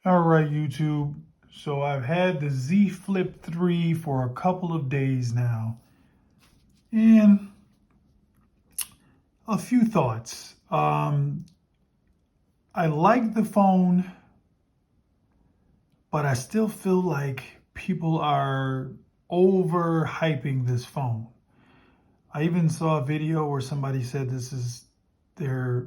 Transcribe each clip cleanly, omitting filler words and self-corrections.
All right, YouTube. So I've had the Z Flip 3 for a couple of days now. And a few thoughts. I like the phone, but I still feel like people are overhyping this phone. I even saw a video where somebody said this is their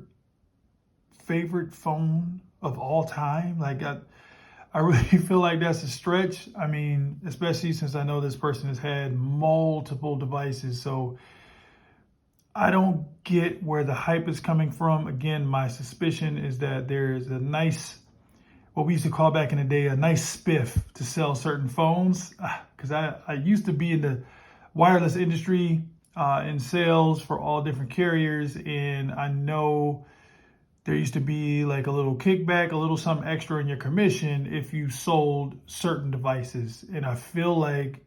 favorite phone of all time. I really feel like that's a stretch. I mean, especially since I know this person has had multiple devices. So I don't get where the hype is coming from. Again, my suspicion is that there's a nice, what we used to call back in the day, a nice spiff to sell certain phones. Because I used to be in the wireless industry in sales for all different carriers. And I know there used to be like a little kickback, a little something extra in your commission if you sold certain devices. And I feel like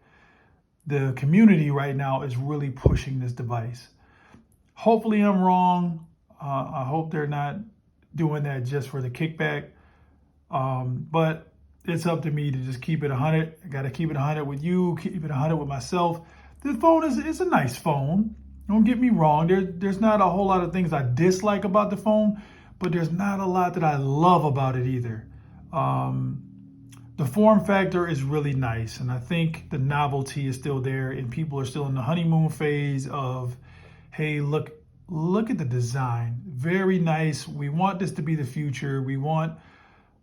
the community right now is really pushing this device. Hopefully I'm wrong. I hope they're not doing that just for the kickback. But it's up to me to just keep it 100. I got to keep it 100 with you, keep it 100 with myself. This phone is a nice phone. Don't get me wrong. There's not a whole lot of things I dislike about the phone, but there's not a lot that I love about it either. The form factor is really nice, and I think the novelty is still there, and people are still in the honeymoon phase of, hey, look at the design. Very nice. We want this to be the future. We want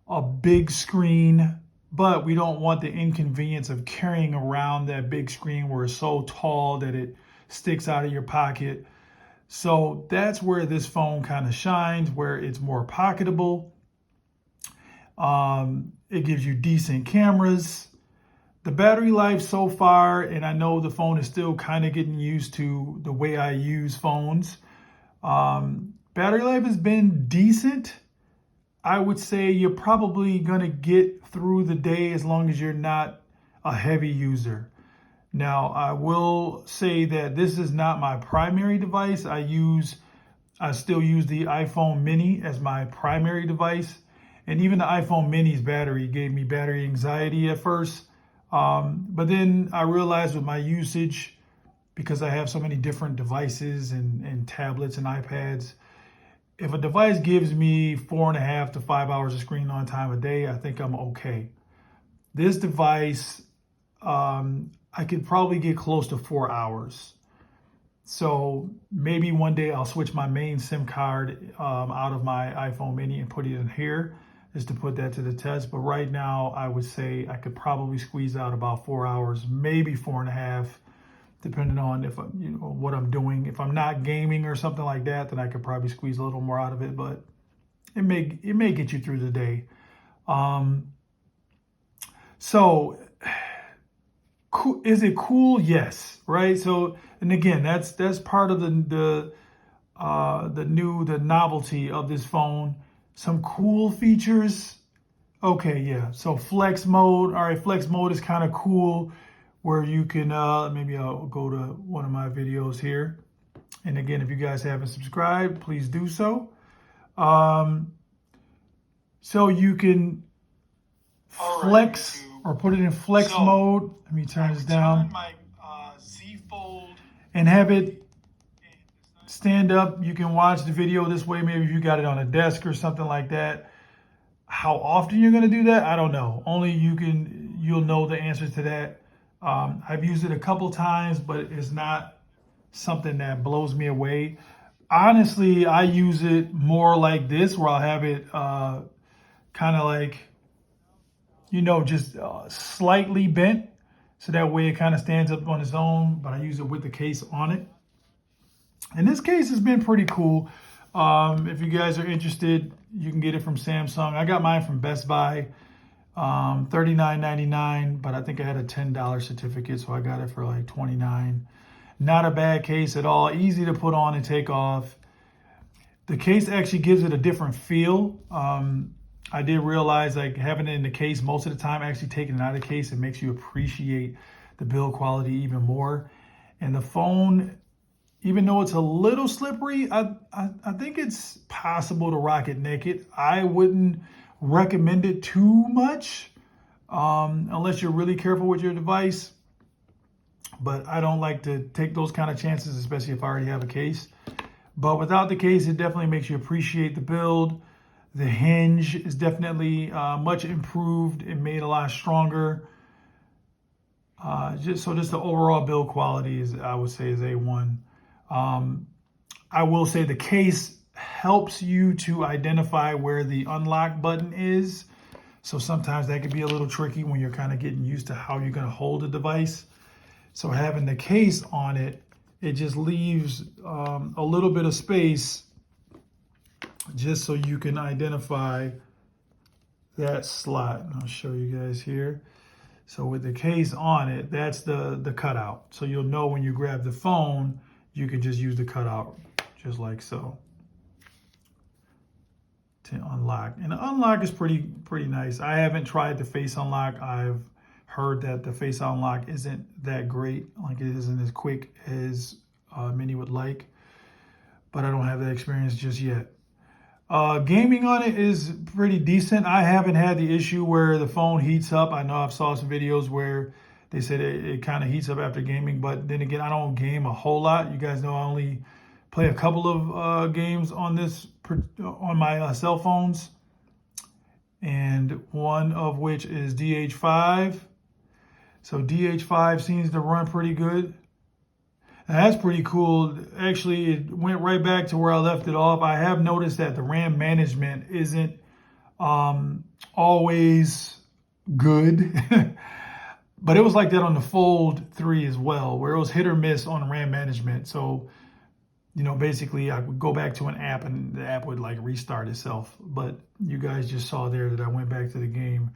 a big screen, but we don't want the inconvenience of carrying around that big screen where it's so tall that it sticks out of your pocket. So that's where this phone kind of shines, where it's more pocketable. It gives you decent cameras. The battery life so far, and I know the phone is still kind of getting used to the way I use phones. Battery life has been decent. I would say you're probably going to get through the day as long as you're not a heavy user. Now, I will say that this is not my primary device. I still use the iPhone mini as my primary device. And even the iPhone mini's battery gave me battery anxiety at first. But then I realized with my usage, because I have so many different devices and tablets and iPads, if a device gives me 4.5 to 5 hours of screen on time a day, I think I'm okay. This device, I could probably get close to 4 hours. So maybe one day I'll switch my main SIM card out of my iPhone mini and put it in here just to put that to the test. But right now I would say I could probably squeeze out about 4 hours, maybe 4.5, depending on if what I'm doing. If I'm not gaming or something like that, then I could probably squeeze a little more out of it, but it may get you through the day. So is it cool? Yes. Right. So, and again, that's part of the novelty of this phone. Some cool features. Okay. Yeah. So flex mode. All right. Flex mode is kind of cool where you can, maybe I'll go to one of my videos here. And again, if you guys haven't subscribed, please do so. So you can flex or put it in flex mode. Let me turn this down. My Z Fold and have it stand up. You can watch the video this way. Maybe if you got it on a desk or something like that. How often you're going to do that, I don't know. Only you'll know the answer to that. I've used it a couple times, but it's not something that blows me away. Honestly, I use it more like this, where I'll have it kind of like, just slightly bent. So that way it kind of stands up on its own, but I use it with the case on it. And this case has been pretty cool. If you guys are interested, you can get it from Samsung. I got mine from Best Buy, $39.99, but I think I had a $10 certificate, so I got it for like $29. Not a bad case at all. Easy to put on and take off. The case actually gives it a different feel. I did realize, like, having it in the case most of the time, actually taking it out of the case, it makes you appreciate the build quality even more. And the phone, even though it's a little slippery, I think it's possible to rock it naked. I wouldn't recommend it too much unless you're really careful with your device. But I don't like to take those kind of chances, especially if I already have a case. But without the case, it definitely makes you appreciate the build. The hinge is definitely much improved and made a lot stronger. Just the overall build quality is, I would say, is A1. I will say the case helps you to identify where the unlock button is. So sometimes that can be a little tricky when you're kind of getting used to how you're going to hold the device. So having the case on it, it just leaves a little bit of space just so you can identify that slot. And I'll show you guys here. So with the case on it, that's the cutout. So you'll know when you grab the phone, you can just use the cutout just like so to unlock. And the unlock is pretty nice. I haven't tried the face unlock. I've heard that the face unlock isn't that great. Like it isn't as quick as many would like. But I don't have that experience just yet. Gaming on it is pretty decent. I haven't had the issue where the phone heats up. I know I've saw some videos where they said it kind of heats up after gaming, but then again, I don't game a whole lot. You guys know I only play a couple of games on my cell phones, and one of which is DH5. So DH5 seems to run pretty good. And that's pretty cool. Actually, it went right back to where I left it off. I have noticed that the RAM management isn't always good. But it was like that on the Fold 3 as well, where it was hit or miss on RAM management. So, basically I would go back to an app and the app would like restart itself. But you guys just saw there that I went back to the game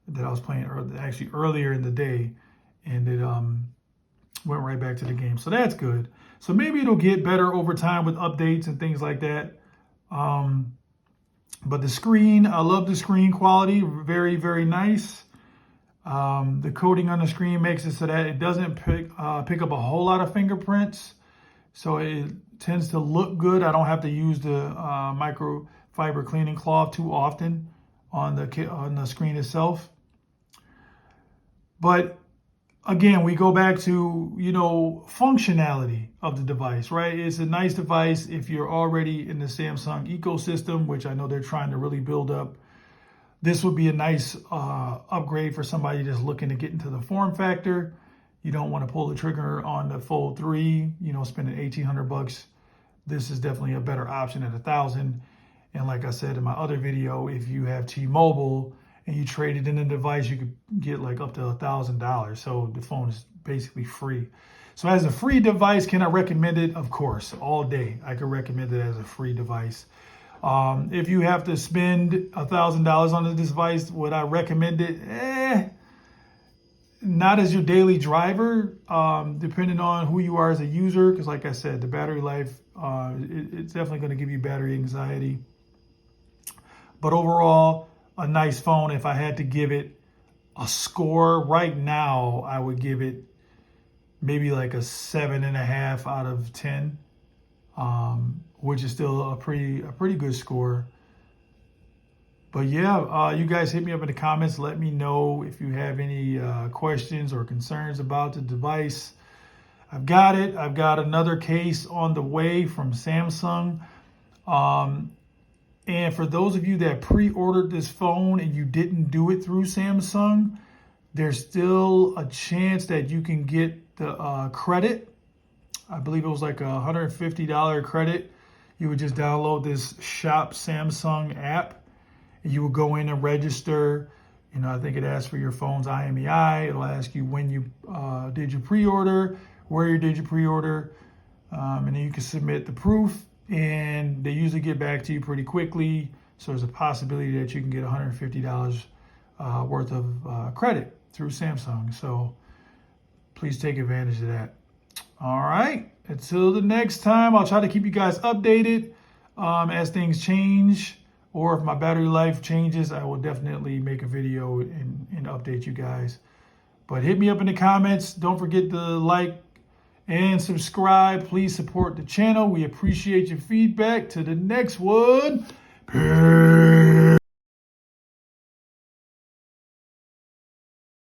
that I was playing earlier in the day, and it went right back to the game. So that's good. So maybe it'll get better over time with updates and things like that. But the screen, I love the screen quality. Very, very nice. The coating on the screen makes it so that it doesn't pick up a whole lot of fingerprints. So it tends to look good. I don't have to use the microfiber cleaning cloth too often on the screen itself. But again, we go back to, functionality of the device, right? It's a nice device if you're already in the Samsung ecosystem, which I know they're trying to really build up. This would be a nice upgrade for somebody just looking to get into the form factor. You don't want to pull the trigger on the Fold 3, spending $1,800. This is definitely a better option at $1,000. And like I said in my other video, if you have T-Mobile and you trade it in the device, you could get like up to $1,000. So the phone is basically free. So as a free device, can I recommend it? Of course, all day. I could recommend it as a free device. If you have to spend $1,000 on this device, would I recommend it? Not as your daily driver, depending on who you are as a user. Because like I said, the battery life, it's definitely going to give you battery anxiety. But overall, a nice phone. If I had to give it a score right now, I would give it maybe like a 7.5 out of 10, which is still a pretty good score. But yeah, you guys hit me up in the comments. Let me know if you have any questions or concerns about the device. I've got it. I've got another case on the way from Samsung. And for those of you that pre-ordered this phone and you didn't do it through Samsung, there's still a chance that you can get the credit. I believe it was like $150 credit. You would just download this Shop Samsung app. You will go in and register. I think it asks for your phone's IMEI. It'll ask you when you did your pre-order, where you did your pre-order, and then you can submit the proof. And they usually get back to you pretty quickly. So there's a possibility that you can get $150 worth of credit through Samsung. So please take advantage of that. All right. Until the next time, I'll try to keep you guys updated as things change. Or if my battery life changes, I will definitely make a video and update you guys. But hit me up in the comments. Don't forget to like and subscribe. Please support the channel. We appreciate your feedback. To the next one. Peace.